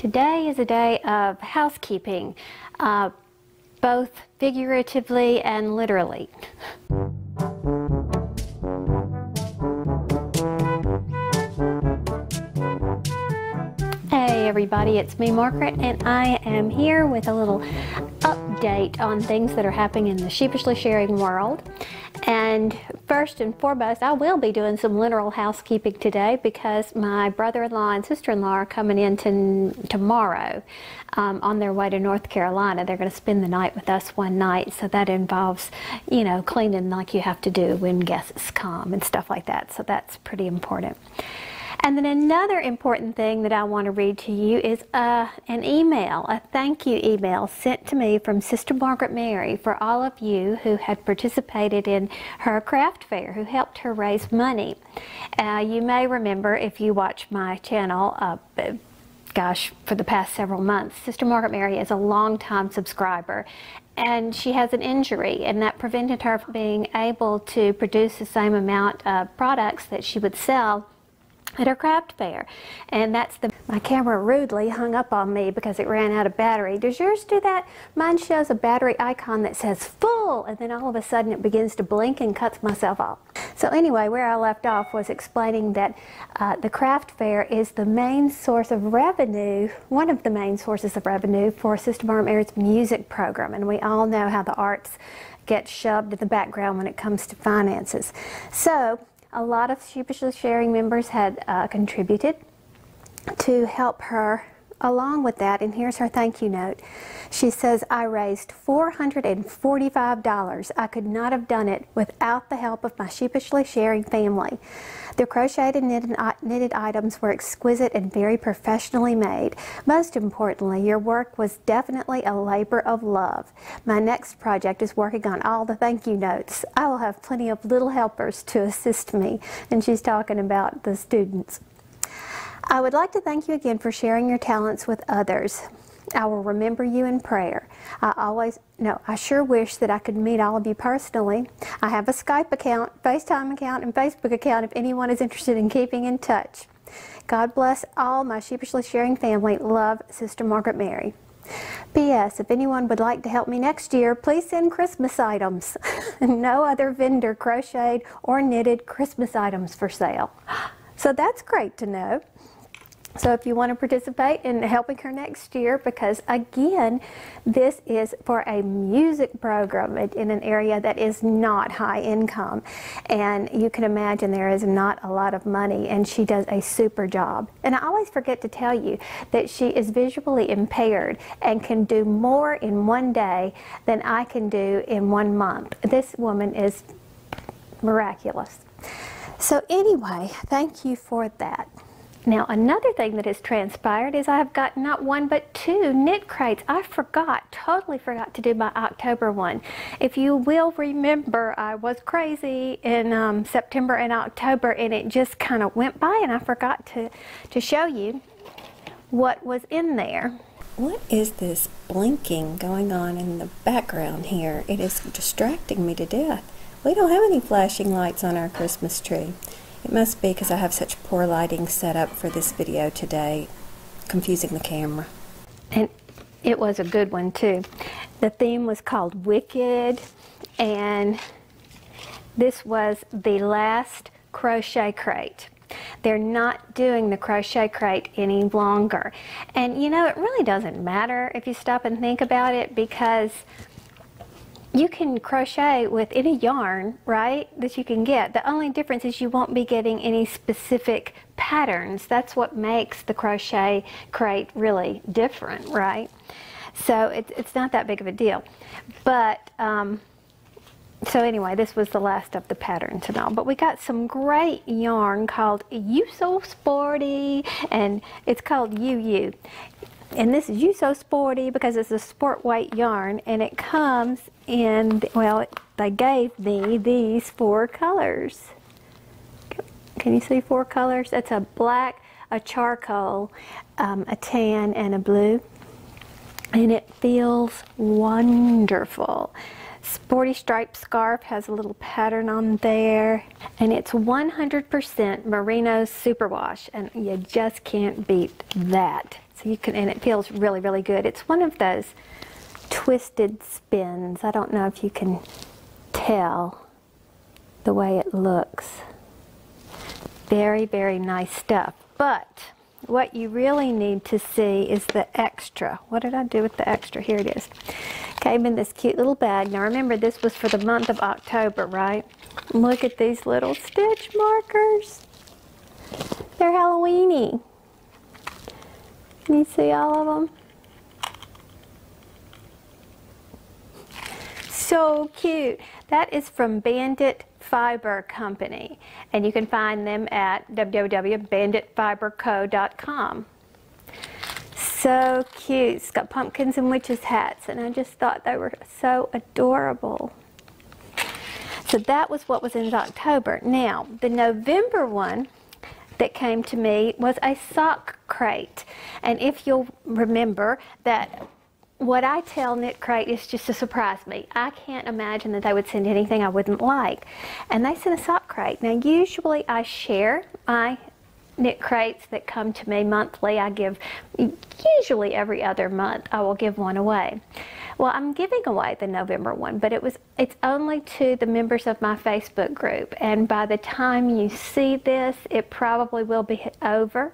Today is a day of housekeeping, both figuratively and literally. Hey everybody, it's me Margaret, and I am here with a little update on things that are happening in the sheepishly sharing world. And first and foremost, I will be doing some literal housekeeping today because my brother-in-law and sister-in-law are coming in tomorrow on their way to North Carolina. They're going to spend the night with us one night, so that involves, you know, cleaning like you have to do when guests come and stuff like that. So that's pretty important. And then another important thing that I want to read to you is an email, a thank you email sent to me from Sister Margaret Mary for all of you who had participated in her craft fair, who helped her raise money. You may remember, if you watch my channel, gosh, for the past several months, Sister Margaret Mary is a longtime subscriber. And she has an injury, and that prevented her from being able to produce the same amount of products that she would sell at her craft fair. And that's my camera rudely hung up on me because it ran out of battery. Does yours do that? Mine shows a battery icon that says full, and then all of a sudden it begins to blink and cuts myself off. So anyway, where I left off was explaining that the craft fair is the main source of revenue, one of the main sources of revenue for Sister Margaret Mary's music program. And we all know how the arts get shoved in the background when it comes to finances. So a lot of Sheepishly Sharing members had contributed to help her along with that, and here's her thank you note. She says, I raised $445. I could not have done it without the help of my Sheepishly Sharing family. The crocheted and knitted items were exquisite and very professionally made. Most importantly, your work was definitely a labor of love. My next project is working on all the thank you notes. I will have plenty of little helpers to assist me. And she's talking about the students. I would like to thank you again for sharing your talents with others. I will remember you in prayer. I sure wish that I could meet all of you personally. I have a Skype account, FaceTime account, and Facebook account if anyone is interested in keeping in touch. God bless all my Sheepishly Sharing family. Love, Sister Margaret Mary. P.S. If anyone would like to help me next year, please send Christmas items. No other vendor crocheted or knitted Christmas items for sale. So that's great to know. So if you want to participate in helping her next year, because again, this is for a music program in an area that is not high income. And you can imagine there is not a lot of money, and she does a super job. And I always forget to tell you that she is visually impaired and can do more in one day than I can do in 1 month. This woman is miraculous. So anyway, thank you for that. Now, another thing that has transpired is I've got not one but 2 KnitCrates. I totally forgot to do my October one. If you will remember, I was crazy in September and October, and it just kind of went by, and I forgot to show you what was in there. What is this blinking going on in the background here? It is distracting me to death. We don't have any flashing lights on our Christmas tree. It must be because I have such poor lighting set up for this video today, confusing the camera. And it was a good one too. The theme was called Wicked, and this was the last crochet crate. They're not doing the crochet crate any longer. And you know, it really doesn't matter if you stop and think about it, because you can crochet with any yarn, right, that you can get. The only difference is you won't be getting any specific patterns. That's what makes the crochet crate really different, right? So it's not that big of a deal. But, so anyway, this was the last of the patterns and all. But we got some great yarn called You So Sporty, and it's called You. And this is You So Sporty because it's a sport weight yarn, and it comes in, well, they gave me these 4 colors. Can you see 4 colors? That's a black, a charcoal, a tan, and a blue. And it feels wonderful. Sporty striped scarf, has a little pattern on there, and it's 100% merino superwash, and you just can't beat that. So you can, and it feels really, really good. It's one of those twisted spins. I don't know if you can tell the way it looks. Very, very nice stuff. But what you really need to see is the extra. What did I do with the extra? Here it is. Came in this cute little bag. Now remember, this was for the month of October, right? Look at these little stitch markers. They're Halloweeny. Can you see all of them? So cute. That is from Bandit Fiber Company, and you can find them at www.banditfiberco.com. So cute. It's got pumpkins and witches hats, and I just thought they were so adorable. So that was what was in October. Now, the November one that came to me was a sock crate, and if you'll remember that what I tell KnitCrate is just to surprise me. I can't imagine that they would send anything I wouldn't like. And they sent a sock crate. Now usually I share my KnitCrates that come to me monthly. I give, usually every other month, I will give one away. Well, I'm giving away the November one, but it's only to the members of my Facebook group. And by the time you see this, it probably will be over.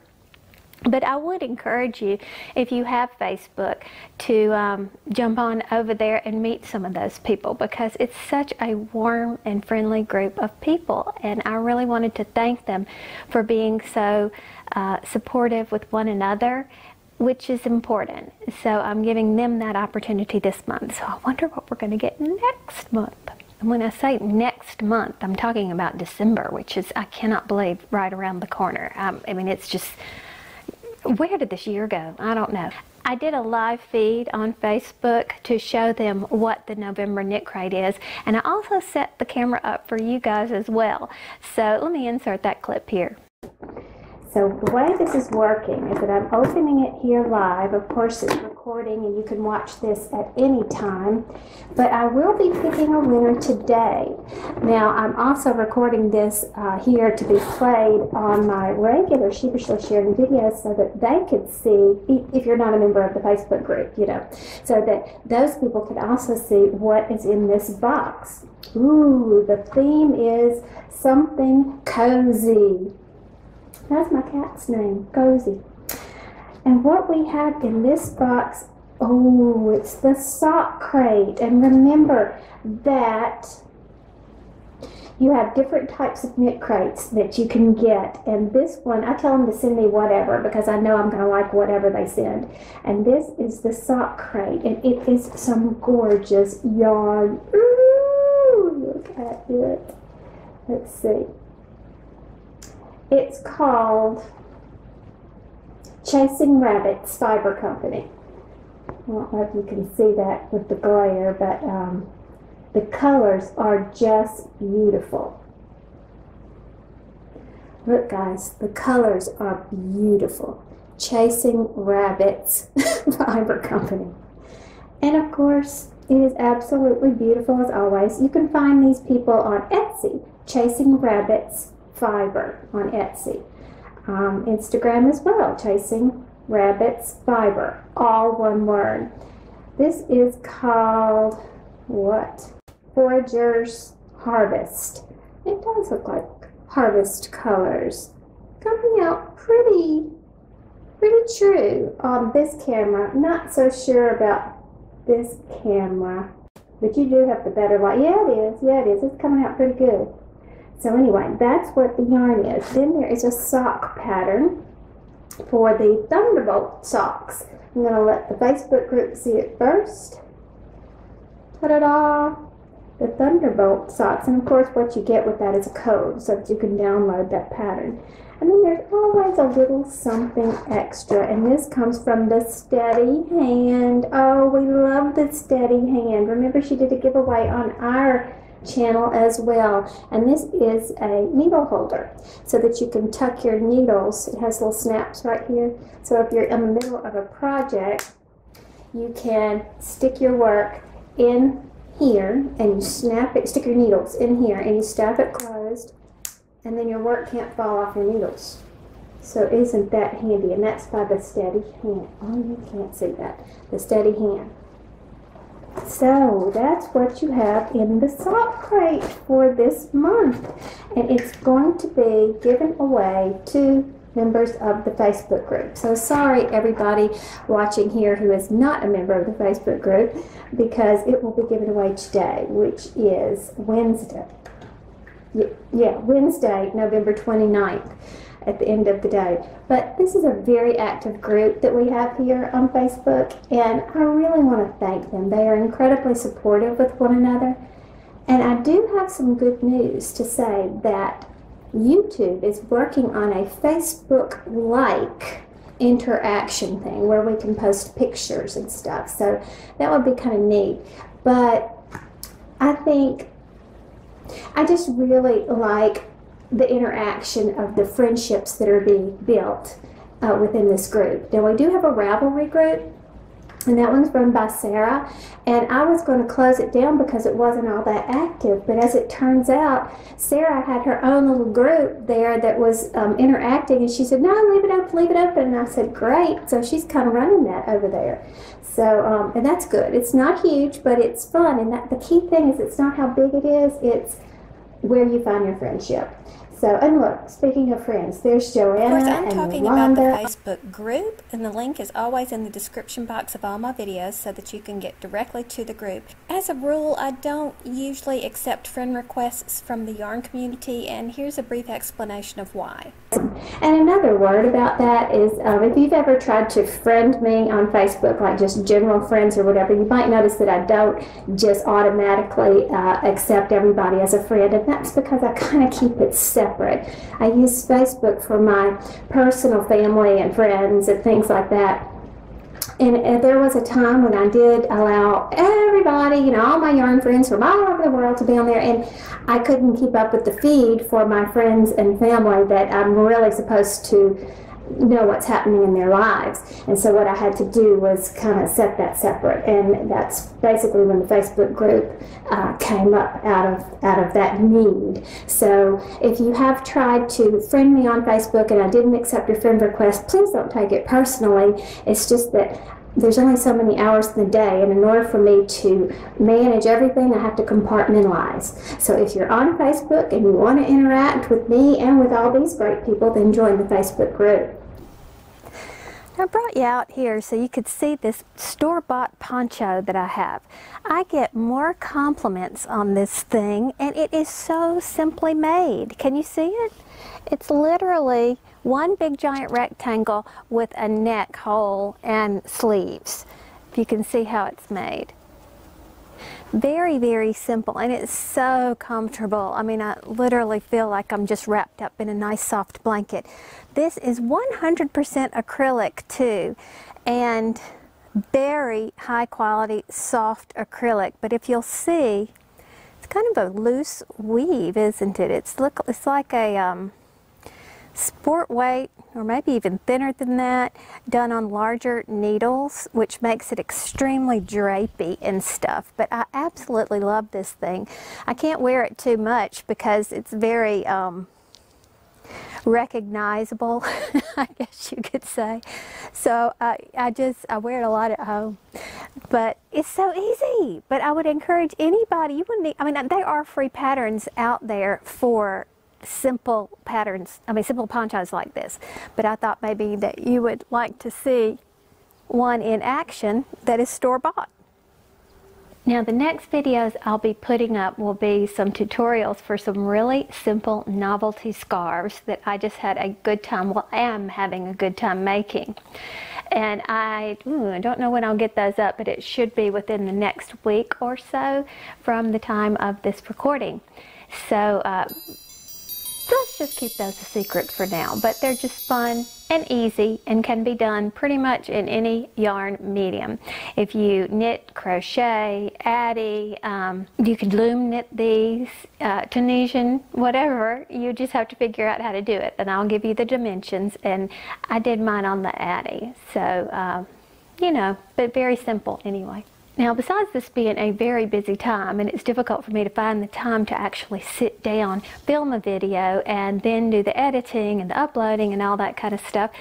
But I would encourage you, if you have Facebook, to jump on over there and meet some of those people, because it's such a warm and friendly group of people, and I really wanted to thank them for being so supportive with one another, which is important. So I'm giving them that opportunity this month. So I wonder what we're going to get next month. And when I say next month, I'm talking about December, which is, I cannot believe, right around the corner. I mean, it's just... Where did this year go? I don't know. I did a live feed on Facebook to show them what the November KnitCrate is, and I also set the camera up for you guys as well. So let me insert that clip here. So the way this is working is that I'm opening it here live. Of course, it's recording and you can watch this at any time, but I will be picking a winner today. Now, I'm also recording this here to be played on my regular Sheepishly sharing videos so that they could see, if you're not a member of the Facebook group, you know, so that those people could also see what is in this box. Ooh, the theme is something cozy. That's my cat's name, Cozy. And what we have in this box, oh, it's the sock crate. And remember that you have different types of KnitCrates that you can get. And this one, I tell them to send me whatever, because I know I'm going to like whatever they send. And this is the sock crate, and it is some gorgeous yarn. Ooh, look at it. Let's see. It's called Chasing Rabbits Fiber Company. I don't know if you can see that with the glare, but the colors are just beautiful. Look, guys, the colors are beautiful. Chasing Rabbits Fiber Company. And of course, it is absolutely beautiful as always. You can find these people on Etsy, Chasing Rabbits Fiber on Etsy. Instagram as well, Chasing Rabbits Fiber, all one word. This is called, what? Forager's Harvest. It does look like harvest colors. Coming out pretty true on this camera. Not so sure about this camera, but you do have the better light. Yeah, it is. Yeah, it is. It's coming out pretty good. So anyway, that's what the yarn is. Then there is a sock pattern for the Thunderbolt socks. I'm going to let the Facebook group see it first. Ta-da-da! The Thunderbolt socks. And of course what you get with that is a code so that you can download that pattern. And then there's always a little something extra. And this comes from the Steady Hand. Oh, we love the Steady Hand. Remember, she did a giveaway on our channel as well, and this is a needle holder so that you can tuck your needles. It has little snaps right here, so if you're in the middle of a project, you can stick your work in here and you snap it, stick your needles in here and you snap it closed, and then your work can't fall off your needles. So isn't that handy? And that's by the Steady Hand. Oh, you can't see that. The Steady Hand. So that's what you have in the sock crate for this month. And it's going to be given away to members of the Facebook group. So sorry everybody watching here who is not a member of the Facebook group, because it will be given away today, which is Wednesday. Yeah, Wednesday, November 29th. At the end of the day. But this is a very active group that we have here on Facebook, and I really want to thank them. They are incredibly supportive with one another. And I do have some good news to say that YouTube is working on a Facebook-like interaction thing where we can post pictures and stuff. So that would be kind of neat. But I just really like the interaction of the friendships that are being built within this group. Now we do have a Ravelry group, and that one's run by Sarah, and I was going to close it down because it wasn't all that active, but as it turns out, Sarah had her own little group there that was interacting, and she said, no, leave it open, and I said, great. So she's kind of running that over there. So, and that's good. It's not huge, but it's fun, and the key thing is it's not how big it is, it's where you find your friendship. So, and look, speaking of friends, there's Joanna and Olander. Of course, I'm talking about the Facebook group, and the link is always in the description box of all my videos so that you can get directly to the group. As a rule, I don't usually accept friend requests from the yarn community, and here's a brief explanation of why. And another word about that is if you've ever tried to friend me on Facebook, like just general friends or whatever, you might notice that I don't just automatically accept everybody as a friend, and that's because I kind of keep it separate. I use Facebook for my personal family and friends and things like that. And there was a time when I did allow everybody, you know, all my yarn friends from all over the world to be on there, and I couldn't keep up with the feed for my friends and family that I'm really supposed to know what's happening in their lives. And so what I had to do was kind of set that separate, and that's basically when the Facebook group came up out of that need. So if you have tried to friend me on Facebook and I didn't accept your friend request, please don't take it personally. It's just that there's only so many hours in the day, and in order for me to manage everything, I have to compartmentalize. So if you're on Facebook and you want to interact with me and with all these great people, then join the Facebook group. I brought you out here so you could see this store-bought poncho that I have. I get more compliments on this thing, and it is so simply made. Can you see it? It's literally one big giant rectangle with a neck hole and sleeves, if you can see how it's made. Very, very simple, and it's so comfortable. I mean, I literally feel like I'm just wrapped up in a nice soft blanket. This is 100% acrylic too, and very high quality soft acrylic. But if you'll see, it's kind of a loose weave, isn't it? It's like a sport weight, or maybe even thinner than that, done on larger needles, which makes it extremely drapey and stuff. But I absolutely love this thing. I can't wear it too much because it's very recognizable, I guess you could say. So I wear it a lot at home. But it's so easy. But I would encourage anybody, you wouldn't need, I mean, there are free patterns out there for simple patterns, I mean simple ponchos like this, but I thought maybe that you would like to see one in action that is store-bought. Now the next videos I'll be putting up will be some tutorials for some really simple novelty scarves that I just had a good time, well, am having a good time making. And I don't know when I'll get those up, but it should be within the next week or so from the time of this recording. So let's just keep those a secret for now, but they're just fun and easy and can be done pretty much in any yarn medium. If you knit, crochet, Addi, you can loom knit these, Tunisian, whatever, you just have to figure out how to do it, and I'll give you the dimensions, and I did mine on the Addi, so you know, but very simple anyway. Now, besides this being a very busy time, and it's difficult for me to find the time to actually sit down, film a video, and then do the editing and the uploading and all that kind of stuff,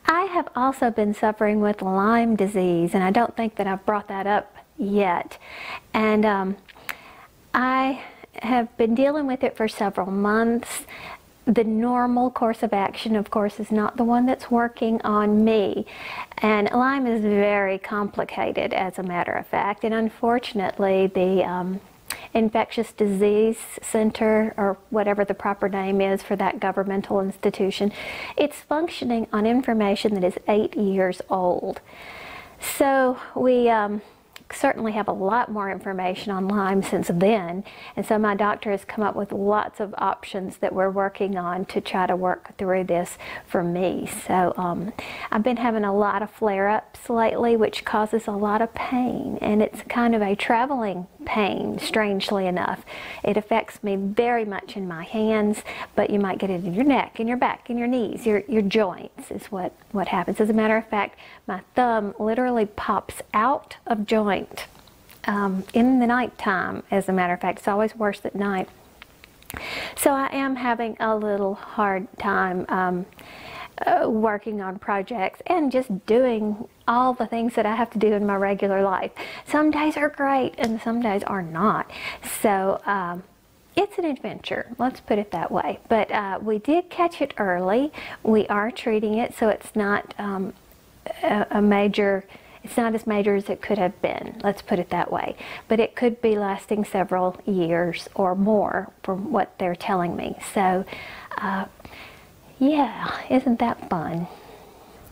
I have also been suffering with Lyme disease, and I don't think that I've brought that up yet. And I have been dealing with it for several months. The normal course of action, of course, is not the one that's working on me. And Lyme is very complicated, as a matter of fact. And unfortunately, the Infectious Disease Center, or whatever the proper name is for that governmental institution, it's functioning on information that is 8 years old. So we certainly have a lot more information on Lyme since then, and so my doctor has come up with lots of options that we're working on to try to work through this for me. So I've been having a lot of flare-ups lately, which causes a lot of pain, and it's kind of a traveling pain, strangely enough. It affects me very much in my hands, but you might get it in your neck, in your back, in your knees, your joints is what happens. As a matter of fact, my thumb literally pops out of joint in the night time. As a matter of fact, it's always worse at night. So I am having a little hard time working on projects and just doing all the things that I have to do in my regular life. Some days are great and some days are not. So it's an adventure, let's put it that way. But we did catch it early. We are treating it, so it's not a major, it's not as major as it could have been, let's put it that way. But it could be lasting several years or more from what they're telling me. So yeah, isn't that fun?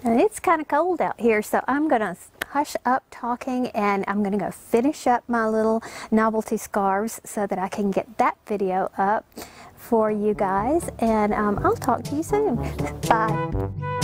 And it's kind of cold out here, so I'm going to hush up talking and I'm going to go finish up my little novelty scarves so that I can get that video up for you guys. And I'll talk to you soon. Bye.